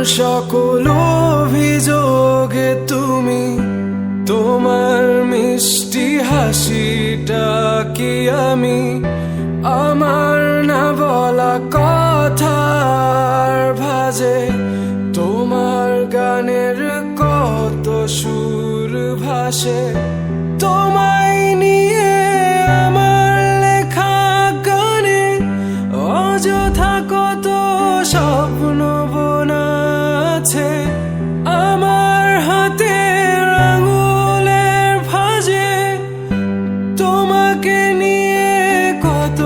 সকল অভিযোগে তুমি, তোমার মিষ্টি হাসিটা কি আমি আমার না বলা কথার ভাজে, তোমার গানের কত সুর ভাসে, তোমায় নিয়ে আমার লেখা গানে অযথা কত স্বপ্ন বোনা আছে আমার হাতের আঙুলের ভাঁজে, তোমাকে নিয়ে কত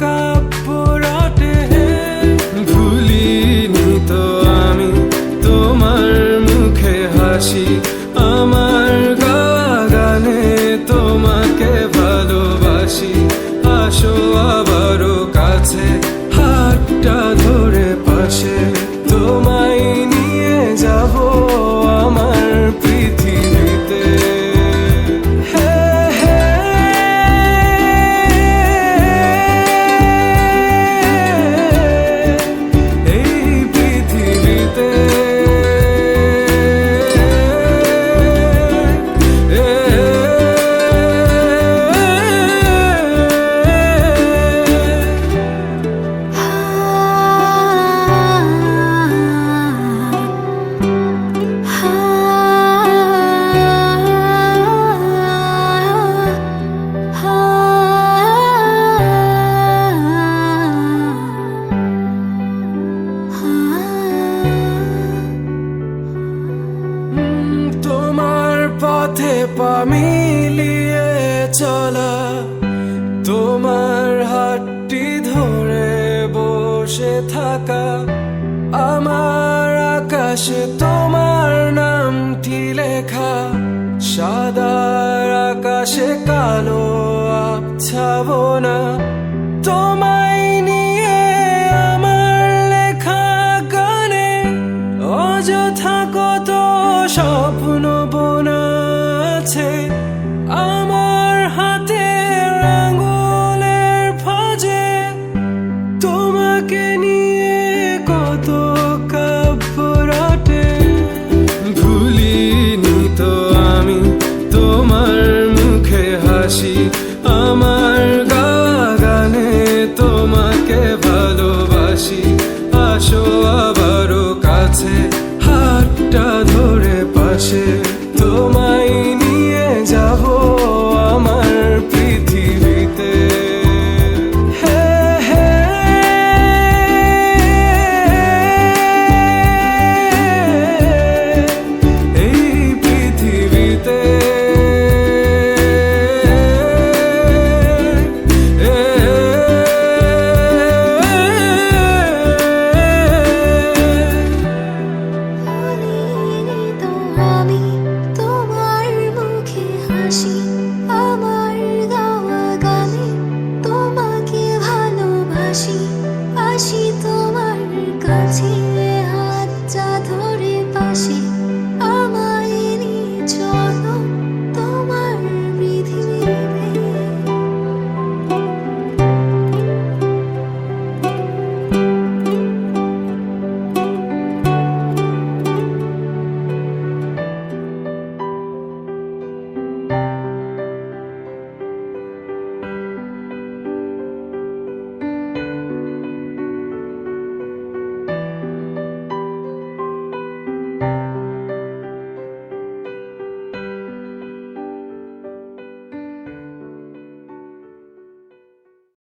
কাব্য রটে। ভুলিনি তো আমি তোমার মুখে হাসি, আমার গাওয়া গানে তোমাকে ভালোবাসি। আসো আবারও কাছে, হাতটা ধরে পাশে, তোমায় নিয়ে যাব আমার পৃথিবীতে। এই পৃথিবীতে পথে পা মিলিয়ে চলা, তোমার হাতটি ধরে বসে থাকা, আমার আকাশে তোমার নামটি লেখা, সাদার আকাশে কালো আবছাবনা, তোমায় নিয়ে আমার লেখা গানে অযথা কত স্বপ্ন বোনা আছে আমার হাতের আঙুলের ভাঁজে, তোমাকে নিয়ে কত কাব্য রটে। ভুলিনি তো আমি তোমার মুখে হাসি, আমার গাওয়া গানে তোমাকে ভালোবাসি। আসো আবারও কাছে, হাতটা ধরে পাশে, তোমায় নিয়ে যাব আমার পৃথিবীতে। এই পৃথিবীতে আমার গাওয়া গানে তোমাকে ভালোবাসি, আসি তোমার কাছে।